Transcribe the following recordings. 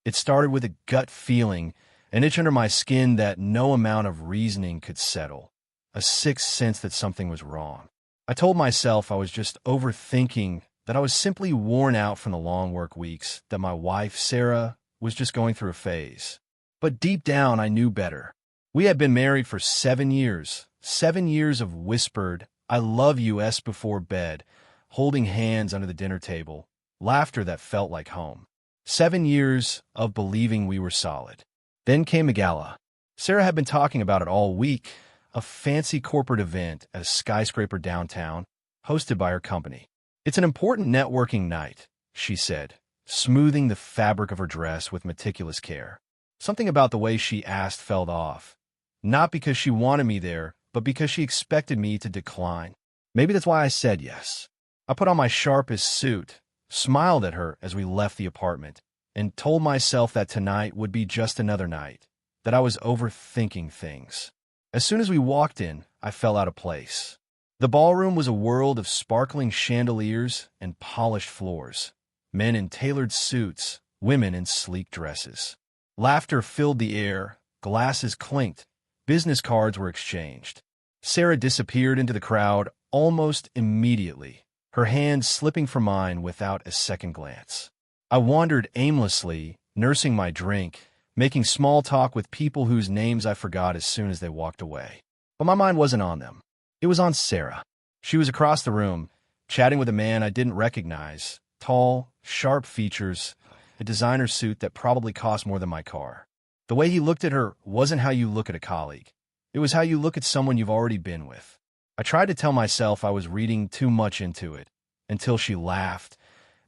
It started with a gut feeling, an itch under my skin that no amount of reasoning could settle, a sixth sense that something was wrong. I told myself I was just overthinking, that I was simply worn out from the long work weeks, that my wife, Sarah, was just going through a phase. But deep down, I knew better. We had been married for 7 years, 7 years of whispered, I love you-s before bed, holding hands under the dinner table, laughter that felt like home. 7 years of believing we were solid. Then came a gala. Sarah had been talking about it all week, a fancy corporate event at a skyscraper downtown, hosted by her company. It's an important networking night, she said, smoothing the fabric of her dress with meticulous care. Something about the way she asked felt off. Not because she wanted me there, but because she expected me to decline. Maybe that's why I said yes. I put on my sharpest suit, smiled at her as we left the apartment, and told myself that tonight would be just another night, that I was overthinking things. As soon as we walked in, I fell out of place. The ballroom was a world of sparkling chandeliers and polished floors, men in tailored suits, women in sleek dresses. Laughter filled the air, glasses clinked, business cards were exchanged. Sarah disappeared into the crowd almost immediately, her hand slipping from mine without a second glance. I wandered aimlessly, nursing my drink, making small talk with people whose names I forgot as soon as they walked away. But my mind wasn't on them. It was on Sarah. She was across the room, chatting with a man I didn't recognize, tall, sharp features, a designer suit that probably cost more than my car. The way he looked at her wasn't how you look at a colleague. It was how you look at someone you've already been with. I tried to tell myself I was reading too much into it, until she laughed.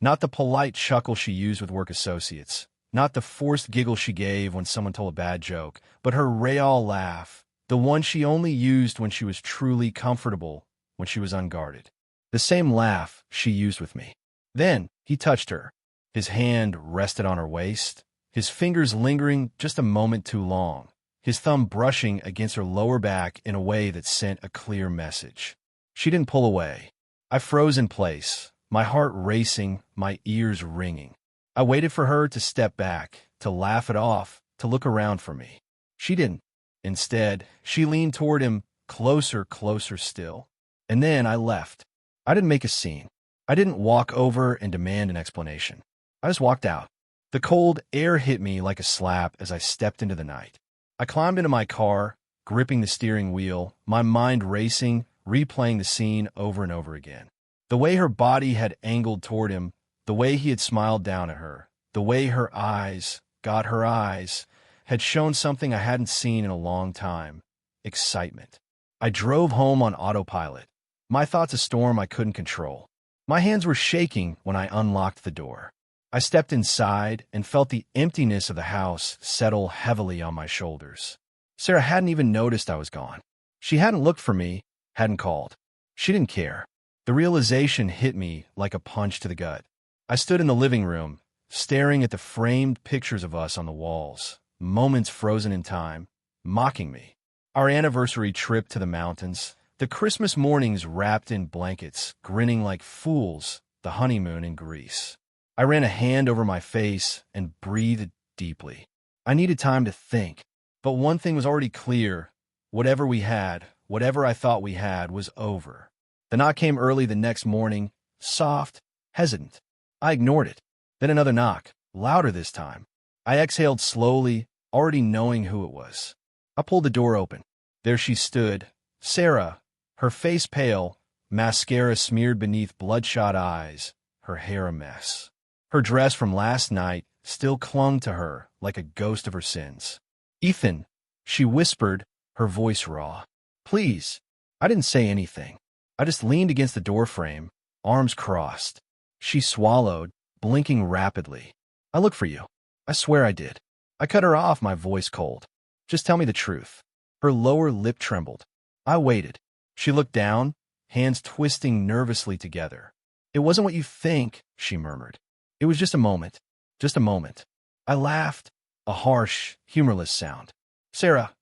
Not the polite chuckle she used with work associates, not the forced giggle she gave when someone told a bad joke, but her real laugh, the one she only used when she was truly comfortable, when she was unguarded. The same laugh she used with me. Then he touched her. His hand rested on her waist, his fingers lingering just a moment too long, his thumb brushing against her lower back in a way that sent a clear message. She didn't pull away. I froze in place, my heart racing, my ears ringing. I waited for her to step back, to laugh it off, to look around for me. She didn't. Instead, she leaned toward him, closer, closer still. And then I left. I didn't make a scene. I didn't walk over and demand an explanation. I just walked out. The cold air hit me like a slap as I stepped into the night. I climbed into my car, gripping the steering wheel, my mind racing, replaying the scene over and over again. The way her body had angled toward him, the way he had smiled down at her, the way her eyes, God, her eyes, had shown something I hadn't seen in a long time. Excitement. I drove home on autopilot, my thoughts a storm I couldn't control. My hands were shaking when I unlocked the door. I stepped inside and felt the emptiness of the house settle heavily on my shoulders. Sarah hadn't even noticed I was gone. She hadn't looked for me, hadn't called. She didn't care. The realization hit me like a punch to the gut. I stood in the living room, staring at the framed pictures of us on the walls, moments frozen in time, mocking me. Our anniversary trip to the mountains, the Christmas mornings wrapped in blankets, grinning like fools, the honeymoon in Greece. I ran a hand over my face and breathed deeply. I needed time to think, but one thing was already clear. Whatever we had, whatever I thought we had, was over. The knock came early the next morning, soft, hesitant. I ignored it. Then another knock, louder this time. I exhaled slowly, already knowing who it was. I pulled the door open. There she stood, Sarah, her face pale, mascara smeared beneath bloodshot eyes, her hair a mess. Her dress from last night still clung to her like a ghost of her sins. "Ethan," she whispered, her voice raw. "Please." I didn't say anything. I just leaned against the doorframe, arms crossed. She swallowed, blinking rapidly. "I looked for you. I swear I did." I cut her off, my voice cold. "Just tell me the truth." Her lower lip trembled. I waited. She looked down, hands twisting nervously together. "It wasn't what you think," she murmured. "It was just a moment. Just a moment." I laughed, a harsh, humorless sound. "Sarah,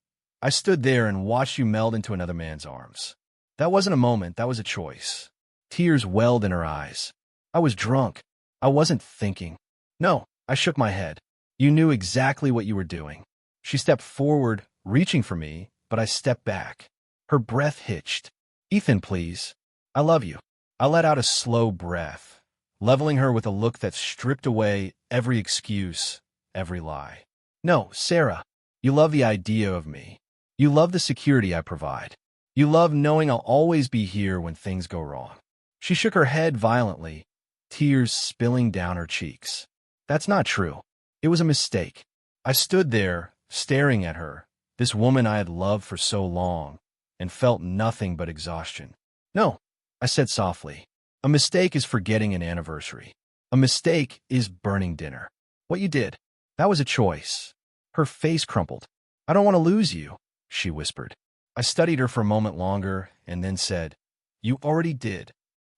I stood there and watched you meld into another man's arms. That wasn't a moment, that was a choice." Tears welled in her eyes. I was drunk. I wasn't thinking. "No," I shook my head. You knew exactly what you were doing. She stepped forward, reaching for me, but I stepped back. Her breath hitched. Ethan, please. I love you. I let out a slow breath, leveling her with a look that stripped away every excuse, every lie. No, Sarah. You love the idea of me. You love the security I provide. You love knowing I'll always be here when things go wrong. She shook her head violently, tears spilling down her cheeks. That's not true. It was a mistake. I stood there, staring at her, this woman I had loved for so long, and felt nothing but exhaustion. No, I said softly. A mistake is forgetting an anniversary. A mistake is burning dinner. What you did, that was a choice. Her face crumpled. I don't want to lose you, she whispered. I studied her for a moment longer and then said, You already did.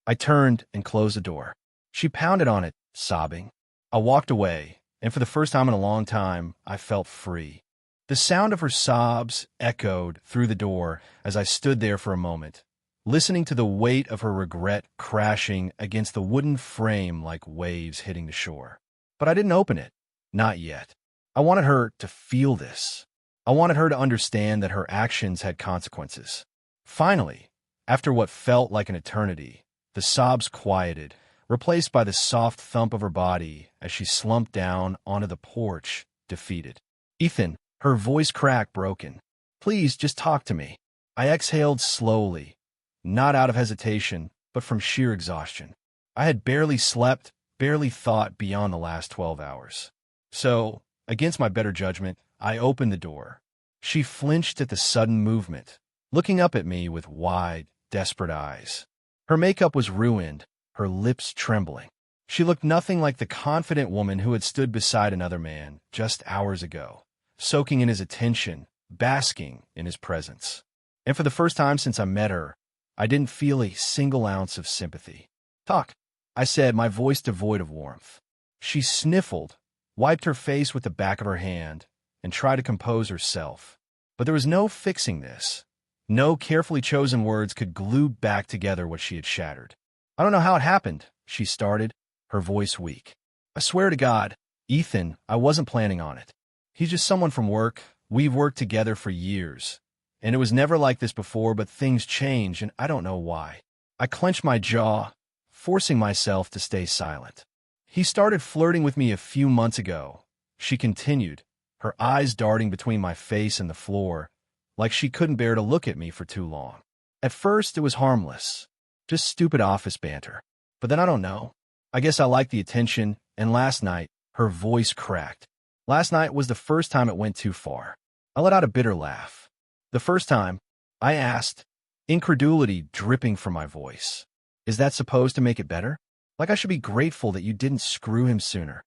I turned and closed the door. She pounded on it, sobbing. I walked away, and for the first time in a long time, I felt free. The sound of her sobs echoed through the door as I stood there for a moment, listening to the weight of her regret crashing against the wooden frame like waves hitting the shore. But I didn't open it. Not yet. I wanted her to feel this. I wanted her to understand that her actions had consequences. Finally, after what felt like an eternity, the sobs quieted, replaced by the soft thump of her body as she slumped down onto the porch, defeated. Ethan, her voice cracked, broken. Please, just talk to me. I exhaled slowly, not out of hesitation, but from sheer exhaustion. I had barely slept, barely thought beyond the last 12 hours. So, against my better judgment, I opened the door. She flinched at the sudden movement, looking up at me with wide, desperate eyes. Her makeup was ruined, her lips trembling. She looked nothing like the confident woman who had stood beside another man just hours ago, soaking in his attention, basking in his presence. And for the first time since I met her, I didn't feel a single ounce of sympathy. Talk, I said, my voice devoid of warmth. She sniffled, wiped her face with the back of her hand, and tried to compose herself. But there was no fixing this. No carefully chosen words could glue back together what she had shattered. I don't know how it happened, she started, her voice weak. I swear to God, Ethan, I wasn't planning on it. He's just someone from work. We've worked together for years. And it was never like this before, but things change, and I don't know why. I clenched my jaw, forcing myself to stay silent. He started flirting with me a few months ago, she continued, her eyes darting between my face and the floor, like she couldn't bear to look at me for too long. At first, it was harmless, just stupid office banter. But then I don't know. I guess I liked the attention, and last night, her voice cracked. Last night was the first time it went too far. I let out a bitter laugh. The first time, I asked, incredulity dripping from my voice. Is that supposed to make it better? Like I should be grateful that you didn't screw him sooner.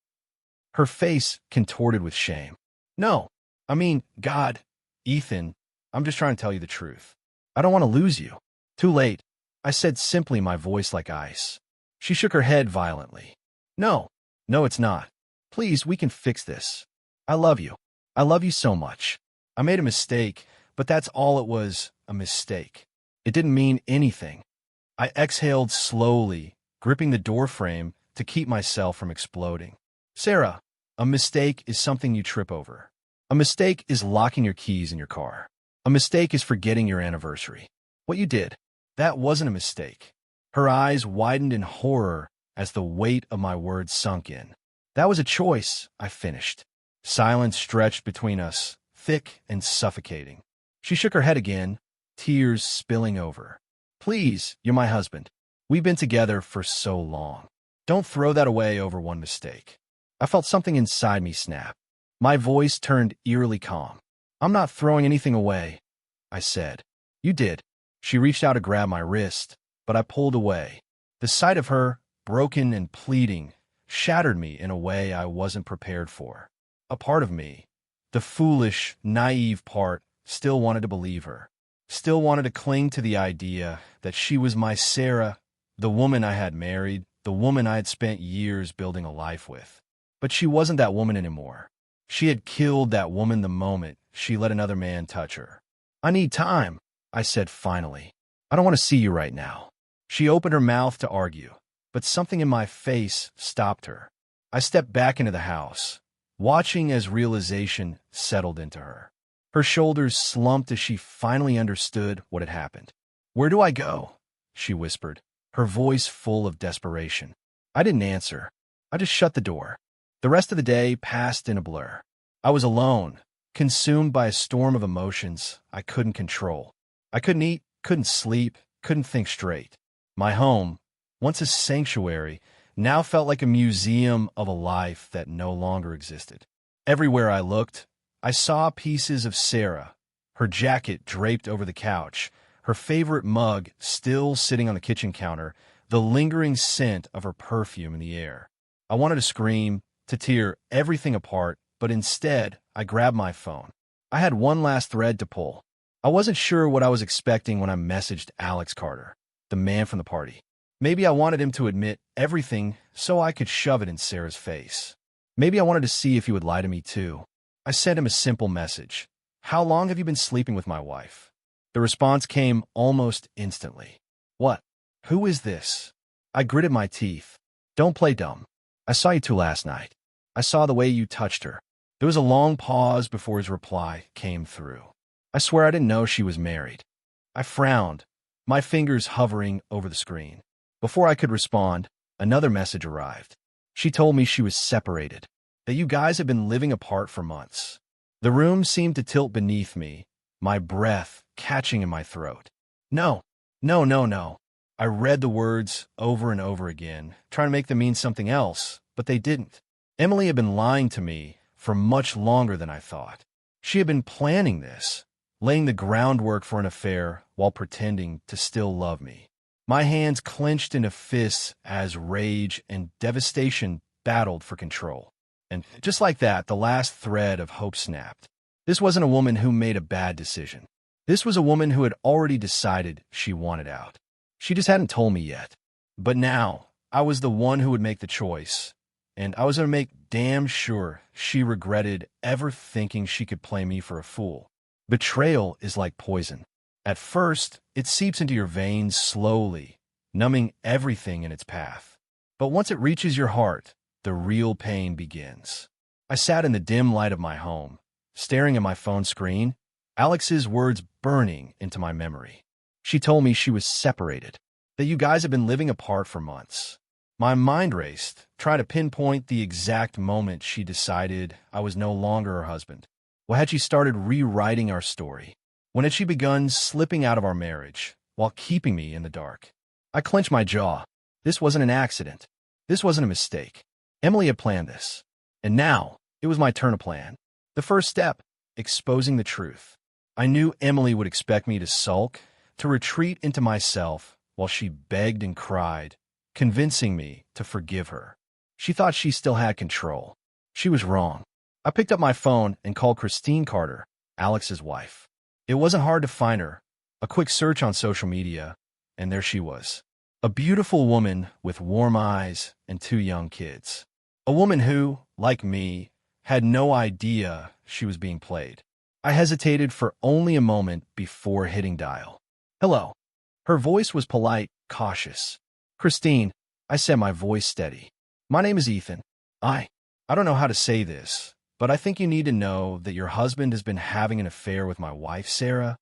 Her face contorted with shame. No, I mean, God, Ethan, I'm just trying to tell you the truth. I don't want to lose you. Too late, I said simply, my voice like ice. She shook her head violently. No, it's not. Please, we can fix this. I love you. I love you so much. I made a mistake, but that's all it was, a mistake. It didn't mean anything. I exhaled slowly, gripping the doorframe to keep myself from exploding. Sarah, a mistake is something you trip over. A mistake is locking your keys in your car. A mistake is forgetting your anniversary. What you did, that wasn't a mistake. Her eyes widened in horror as the weight of my words sunk in. That was a choice, I finished. Silence stretched between us, thick and suffocating. She shook her head again, tears spilling over. Please, you're my husband. We've been together for so long. Don't throw that away over one mistake. I felt something inside me snap. My voice turned eerily calm. I'm not throwing anything away, I said. You did. She reached out to grab my wrist, but I pulled away. The sight of her, broken and pleading, shattered me in a way I wasn't prepared for. A part of me, the foolish, naive part, still wanted to believe her. Still wanted to cling to the idea that she was my Sarah, the woman I had married, the woman I had spent years building a life with. But she wasn't that woman anymore. She had killed that woman the moment she let another man touch her. I need time, I said finally. I don't want to see you right now. She opened her mouth to argue, but something in my face stopped her. I stepped back into the house, watching as realization settled into her. Her shoulders slumped as she finally understood what had happened. "Where do I go?" she whispered, her voice full of desperation. I didn't answer. I just shut the door. The rest of the day passed in a blur. I was alone, consumed by a storm of emotions I couldn't control. I couldn't eat, couldn't sleep, couldn't think straight. My home, once a sanctuary, now felt like a museum of a life that no longer existed. Everywhere I looked, I saw pieces of Sarah, her jacket draped over the couch, her favorite mug still sitting on the kitchen counter, the lingering scent of her perfume in the air. I wanted to scream, to tear everything apart, but instead, I grabbed my phone. I had one last thread to pull. I wasn't sure what I was expecting when I messaged Alex Carter, the man from the party. Maybe I wanted him to admit everything so I could shove it in Sarah's face. Maybe I wanted to see if he would lie to me too. I sent him a simple message. "How long have you been sleeping with my wife?" The response came almost instantly. "What? Who is this?" I gritted my teeth. "Don't play dumb. I saw you two last night. I saw the way you touched her." There was a long pause before his reply came through. "I swear I didn't know she was married." I frowned, my fingers hovering over the screen. Before I could respond, another message arrived. She told me she was separated, that you guys had been living apart for months. The room seemed to tilt beneath me, my breath catching in my throat. No, no, no, no. I read the words over and over again, trying to make them mean something else, but they didn't. Emily had been lying to me for much longer than I thought. She had been planning this, laying the groundwork for an affair while pretending to still love me. My hands clenched into fists as rage and devastation battled for control. And just like that, the last thread of hope snapped. This wasn't a woman who made a bad decision. This was a woman who had already decided she wanted out. She just hadn't told me yet. But now, I was the one who would make the choice, and I was going to make damn sure she regretted ever thinking she could play me for a fool. Betrayal is like poison. At first, it seeps into your veins slowly, numbing everything in its path. But once it reaches your heart, the real pain begins. I sat in the dim light of my home, staring at my phone screen, Alex's words burning into my memory. She told me she was separated, that you guys had been living apart for months. My mind raced, trying to pinpoint the exact moment she decided I was no longer her husband. Well, had she started rewriting our story? When had she begun slipping out of our marriage while keeping me in the dark? I clenched my jaw. This wasn't an accident. This wasn't a mistake. Emily had planned this. And now, it was my turn to plan. The first step, exposing the truth. I knew Emily would expect me to sulk, to retreat into myself while she begged and cried, convincing me to forgive her. She thought she still had control. She was wrong. I picked up my phone and called Christine Carter, Alex's wife. It wasn't hard to find her. A quick search on social media, and there she was. A beautiful woman with warm eyes and 2 young kids. A woman who, like me, had no idea she was being played. I hesitated for only a moment before hitting dial. "Hello." Her voice was polite, cautious. "Christine," I said, my voice steady. "My name is Ethan. I don't know how to say this, but I think you need to know that your husband has been having an affair with my wife, Sarah."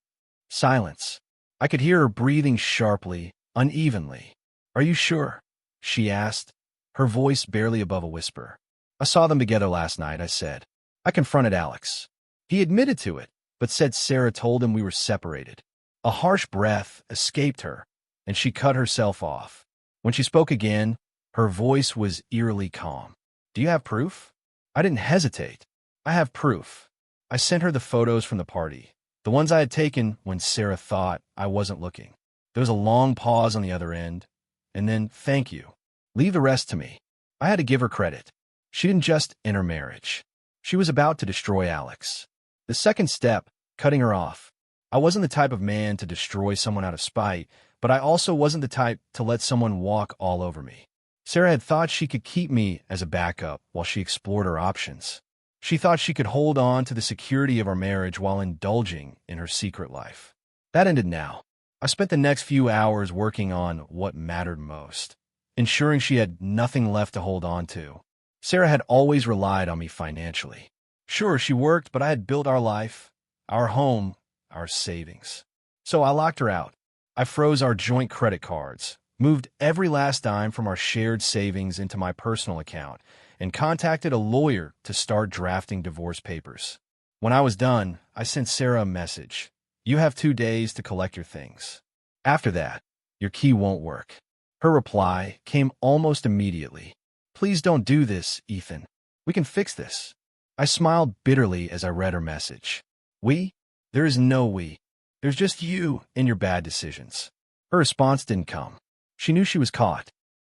Silence. I could hear her breathing sharply, unevenly. "Are you sure?" she asked, her voice barely above a whisper. "I saw them together last night," I said. I confronted Alex. He admitted to it, but said Sarah told him we were separated. A harsh breath escaped her, and she cut herself off. When she spoke again, her voice was eerily calm. "Do you have proof?" I didn't hesitate. "I have proof." I sent her the photos from the party, the ones I had taken when Sarah thought I wasn't looking. There was a long pause on the other end, and then, "Thank you. Leave the rest to me." I had to give her credit. She didn't just end her marriage. She was about to destroy Alex. The second step, cutting her off. I wasn't the type of man to destroy someone out of spite, but I also wasn't the type to let someone walk all over me. Sarah had thought she could keep me as a backup while she explored her options. She thought she could hold on to the security of our marriage while indulging in her secret life. That ended now. I spent the next few hours working on what mattered most, ensuring she had nothing left to hold on to. Sarah had always relied on me financially. Sure, she worked, but I had built our life, our home, our savings. So I locked her out. I froze our joint credit cards, moved every last dime from our shared savings into my personal account, and contacted a lawyer to start drafting divorce papers. When I was done, I sent Sarah a message. You have 2 days to collect your things. After that, your key won't work. Her reply came almost immediately. Please don't do this, Ethan. We can fix this. I smiled bitterly as I read her message. We? There is no we. There's just you and your bad decisions. Her response didn't come. She knew she was caught.